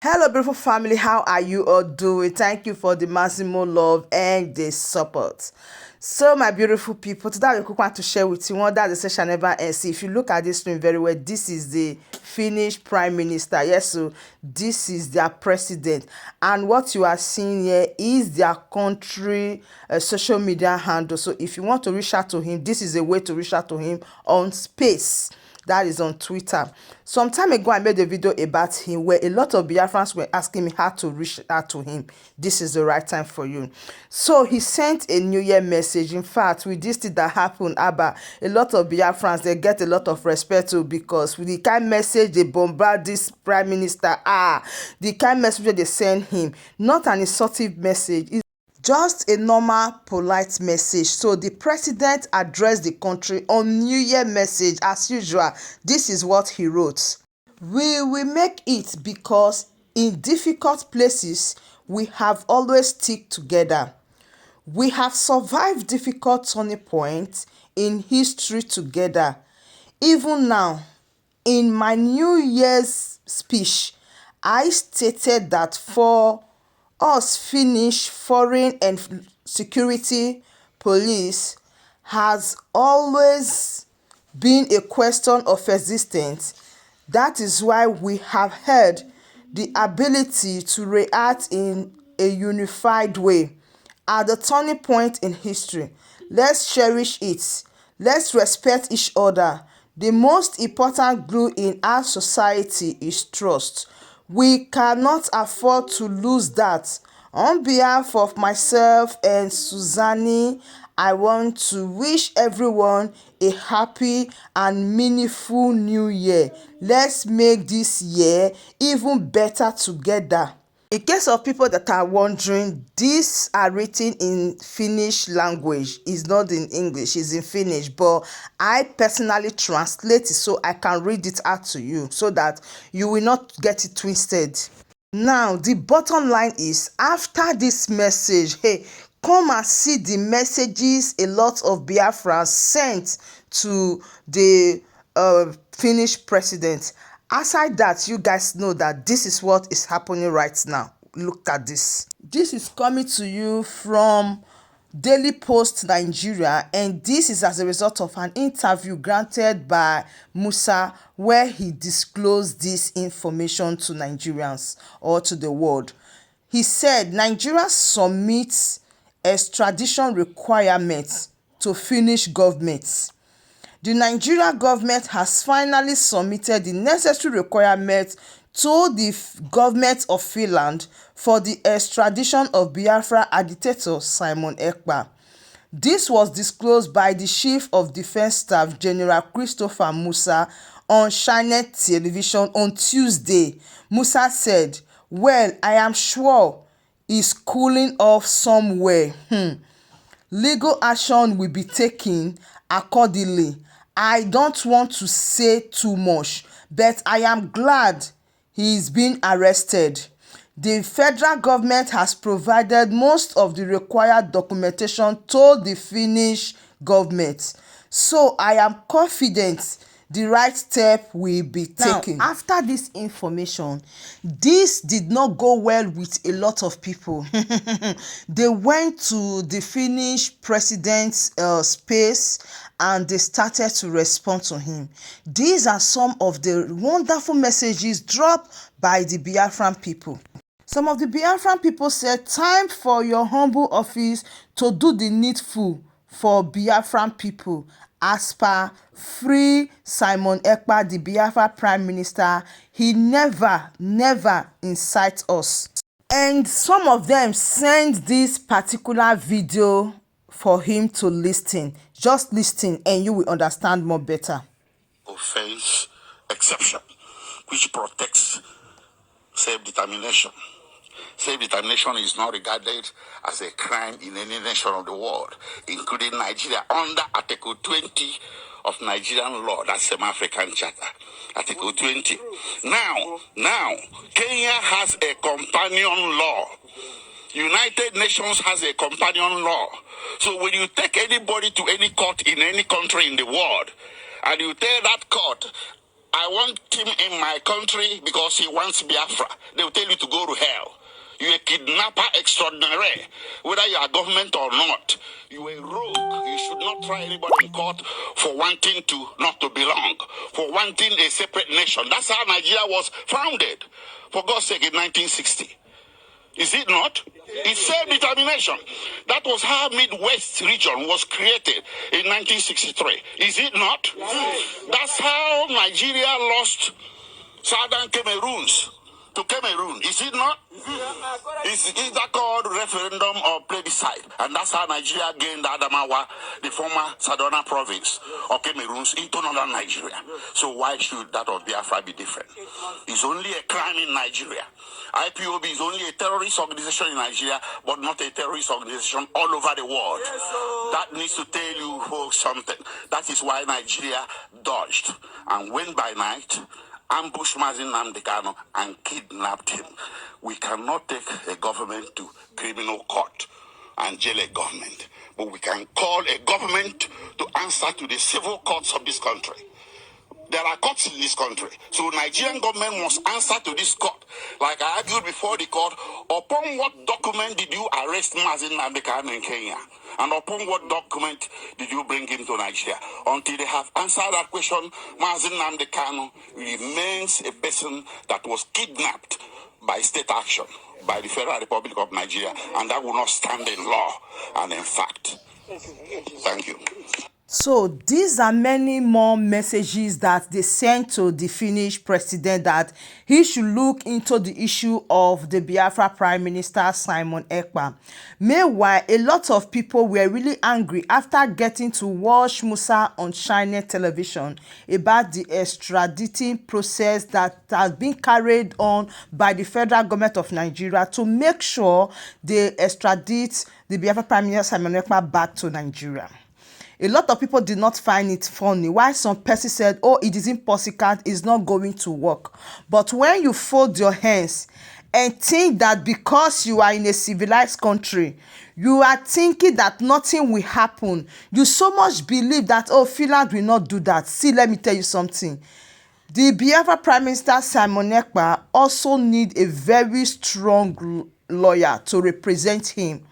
Hello, beautiful family. How are you all doing? Thank you for the maximum love and the support. So, my beautiful people, today I want to share with you one that the session never ends. If you look at this screen very well, this is the Finnish Prime Minister. Yes, so this is their president, and what you are seeing here is their country social media handle. So, if you want to reach out to him, this is a way to reach out to him on Space. That is on Twitter. Some time ago, I made a video about him where a lot of Biafrans were asking me how to reach out to him. This is the right time for you. So he sent a New Year message. In fact, with this thing that happened, Abba, a lot of Biafrans, they get a lot of respect too, because with the kind message they bombard this prime minister, the kind message they send him, not an insultive message, just a normal polite message. So the president addressed the country on New Year message as usual. This is what he wrote. We will make it because in difficult places we have always stick together. We have survived difficult turning points in history together. Even now, in my New Year's speech, I stated that for us Finnish foreign and security police has always been a question of existence. That is why we have had the ability to react in a unified way. At the turning point in history, let's cherish it. Let's respect each other. The most important glue in our society is trust. We cannot afford to lose that. On behalf of myself and Suzanne, I want to wish everyone a happy and meaningful new year. Let's make this year even better together. In case of people that are wondering, these are written in Finnish language. It's not in English, it's in Finnish. But I personally translate it so I can read it out to you so that you will not get it twisted. Now, the bottom line is, after this message, hey, come and see the messages a lot of Biafra sent to the Finnish president. Aside that, you guys know that this is what is happening right now. Look at this. This is coming to you from Daily Post Nigeria, and this is as a result of an interview granted by Musa where he disclosed this information to Nigerians or to the world. He said Nigeria submits extradition requirements to Finnish government. The Nigerian government has finally submitted the necessary requirements to the government of Finland for the extradition of Biafra agitator Simon Ekpa. This was disclosed by the Chief of Defense Staff General Christopher Musa on Channel Television on Tuesday. Musa said, "Well, I am sure it's cooling off somewhere. Legal action will be taken accordingly. I don't want to say too much, but I am glad he is being arrested. The federal government has provided most of the required documentation to the Finnish government, so I am confident the right step will be taken." Now, after this information, this did not go well with a lot of people. They went to the Finnish president's space and they started to respond to him. These are some of the wonderful messages dropped by the Biafran people. Some of the Biafran people said, "Time for your humble office to do the needful for Biafran people. As per Free Simon Ekpa, the Biafra Prime Minister, he never incites us." And some of them sent this particular video for him to listen. Just listen and you will understand more better. Offense exception, which protects self-determination. Self-determination is not regarded as a crime in any nation of the world, including Nigeria, under Article 20 of Nigerian law, that's the African Charter, Article 20. Now, Kenya has a companion law. United Nations has a companion law. So when you take anybody to any court in any country in the world, and you tell that court, "I want him in my country because he wants Biafra," they will tell you kidnapper extraordinaire, whether you are government or not. You are a rogue. You should not try anybody in court for wanting to not to belong, for wanting a separate nation. That's how Nigeria was founded, for God's sake, in 1960. Is it not? It's self-determination. That was how Midwest region was created in 1963. Is it not? That's how Nigeria lost Southern Cameroons to Cameroon. Is it not? Is that called referendum or plebiscite? And that's how Nigeria gained Adamawa, the former Southern province of Cameroons, into northern Nigeria. So why should that of Biafra be different? It's only a crime in Nigeria. IPOB is only a terrorist organization in Nigeria, but not a terrorist organization all over the world. That needs to tell you folks something. That is why Nigeria dodged and went by night, ambushed Mazin Nnamdi Kanu and kidnapped him. We cannot take a government to criminal court and jail a government, but we can call a government to answer to the civil courts of this country. There are courts in this country. So Nigerian government must answer to this court. Like I argued before the court, upon what document did you arrest Mazin Nnamdi Kanu in Kenya? And upon what document did you bring him to Nigeria? Until they have answered that question, Mazin Nnamdi Kanu remains a person that was kidnapped by state action, by the Federal Republic of Nigeria, and that will not stand in law and in fact. Thank you. So these are many more messages that they sent to the Finnish president, that he should look into the issue of the Biafra Prime Minister Simon Ekpa. Meanwhile, a lot of people were really angry after getting to watch Musa on China television about the extraditing process that has been carried on by the federal government of Nigeria to make sure they extradite the Biafra Prime Minister Simon Ekpa back to Nigeria. A lot of people did not find it funny, while some persons said, oh, it is impossible, it's not going to work. But when you fold your hands and think that because you are in a civilized country, you are thinking that nothing will happen, you so much believe that, oh, Finland will not do that. See, let me tell you something. The Biafra Prime Minister Simon Ekpa also need a very strong lawyer to represent him.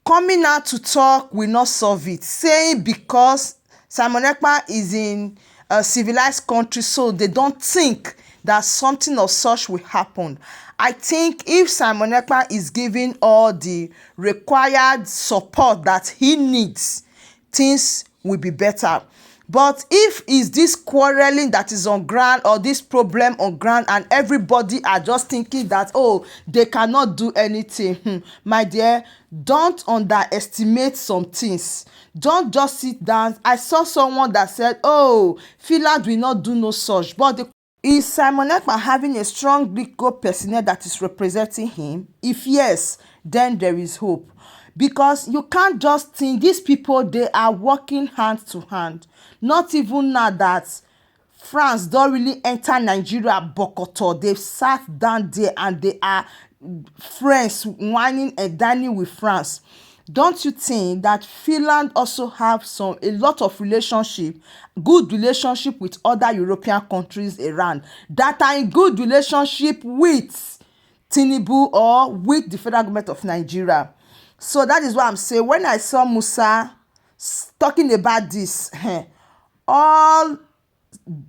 Coming out to talk will not solve it, saying because Simon Ekpa is in a civilized country, so they don't think that something of such will happen. I think if Simon Ekpa is giving all the required support that he needs, things will be better. But if it's this quarreling that is on ground, or this problem on ground, and everybody are just thinking that, oh, they cannot do anything, my dear, don't underestimate some things. Don't just sit down. I saw someone that said, oh, Finland will not do no such. But is Simon Ekpa having a strong legal personnel that is representing him? If yes, then there is hope. Because you can't just think these people, they are working hand to hand. Not even now that France don't really enter Nigeria bokoto. They've sat down there and they are friends, whining and dining with France. Don't you think that Finland also have a lot of good relationship with other European countries around that are in good relationship with Tinubu or with the federal government of Nigeria? So that is what I'm saying. When I saw Musa talking about this, all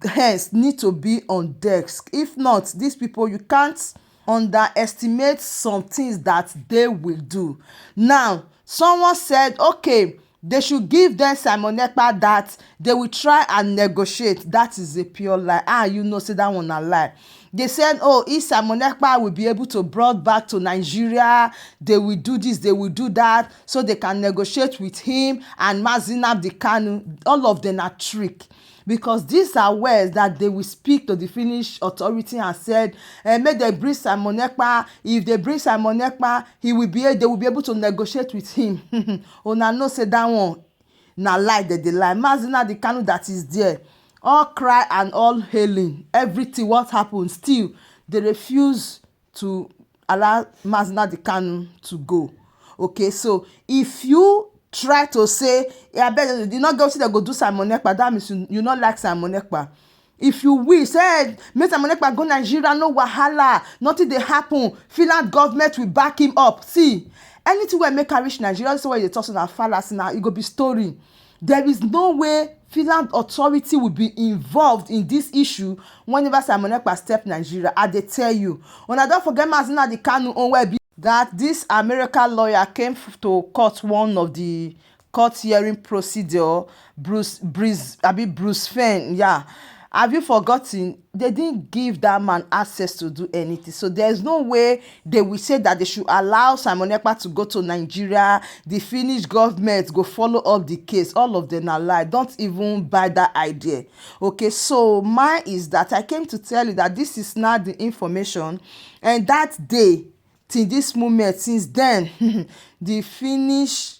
hands need to be on desk. If not, these people, you can't underestimate some things that they will do. Now, someone said, okay, they should give them Simon Ekpa that they will try and negotiate. That is a pure lie. You know, say that one a lie. They said, oh, if Simon Ekpa will be able to brought back to Nigeria, they will do this, they will do that, so they can negotiate with him and Mazin Nnamdi Kanu. All of them are trick. Because these are words that they will speak to the Finnish authority and said, may they bring Simon Ekpa. If they bring Simon Ekpa, they will be able to negotiate with him. Una no say that one. Na lie that they lie. Mazin Nnamdi Kanu that is there, all cry and all hailing, everything what happened, still they refuse to allow Mazin Nnamdi Kanu to go. Okay, so if you try to say, yeah, but you not go see they go do Simon Ekpa, that means you not like Simon Ekpa. if you wish say make Simon Ekpa go Nigeria, no wahala, nothing dey happen, Finland government will back him up. See, anything wey make am reach Nigeria, this way they talk na fallacy, na e go be story. There is no way Finland authority will be involved in this issue whenever Simon Ekpa step Nigeria. I dey tell you, una don forget Mazina the Kanu own wey be that this American lawyer came to court one of the court hearing procedure, Bruce Fenn, yeah. Have you forgotten? They didn't give that man access to do anything. So there's no way they will say that they should allow Simon Ekpa to go to Nigeria. The Finnish government go follow up the case. All of them are lie. Don't even buy that idea. Okay, so mine is that I came to tell you that this is not the information. And that day, till this moment, since then, the Finnish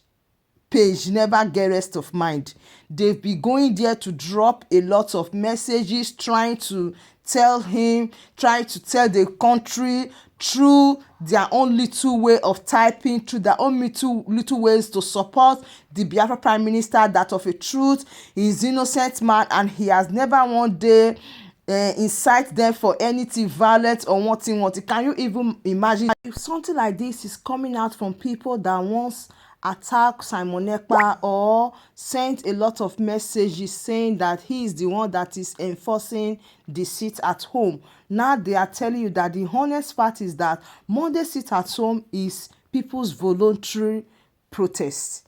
page never get rest of mind. They've been going there to drop a lot of messages, trying to tell him, trying to tell the country through their own little way of typing, through their own little ways to support the Biafra Prime Minister, that of a truth, he's innocent man and he has never one day incite them for anything violent or one thing. Can you even imagine if something like this is coming out from people that once attack Simon Ekpa or sent a lot of messages saying that he is the one that is enforcing the sit at home? Now they are telling you that the honest part is that Monday sit at home is people's voluntary protest.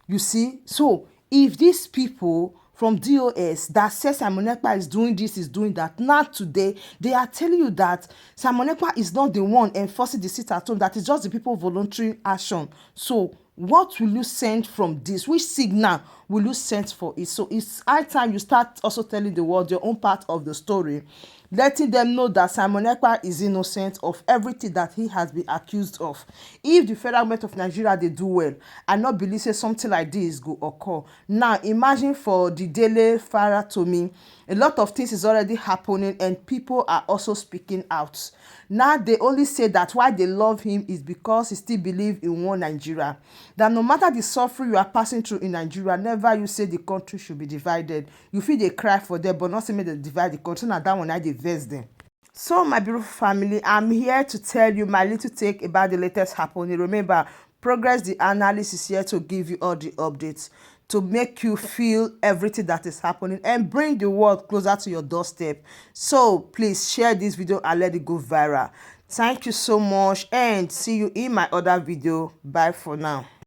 You see, so if these people from DOS that says Simon Ekpa is doing this, is doing that, now today they are telling you that Simon Ekpa is not the one enforcing the sit at home, that is just the people voluntary action. So what will you send from this? Which signal will you send for it? So it's high time you start also telling the world your own part of the story, letting them know that Simon Ekpa is innocent of everything that he has been accused of. If the federal government of Nigeria they do well, I not believe say something like this go occur. Now imagine for the Dele Farah to me, a lot of things is already happening and people are also speaking out. Now they only say that why they love him is because he still believe in one Nigeria. That no matter the suffering you are passing through in Nigeria, never you say the country should be divided. You feel they cry for them, but not say make they divide the country. Now that one I they vex them. So my beautiful family, I'm here to tell you my little take about the latest happening. Remember, Progress the Analyst is here to give you all the updates, to make you feel everything that is happening and bring the world closer to your doorstep. So please share this video and let it go viral. Thank you so much and see you in my other video. Bye for now.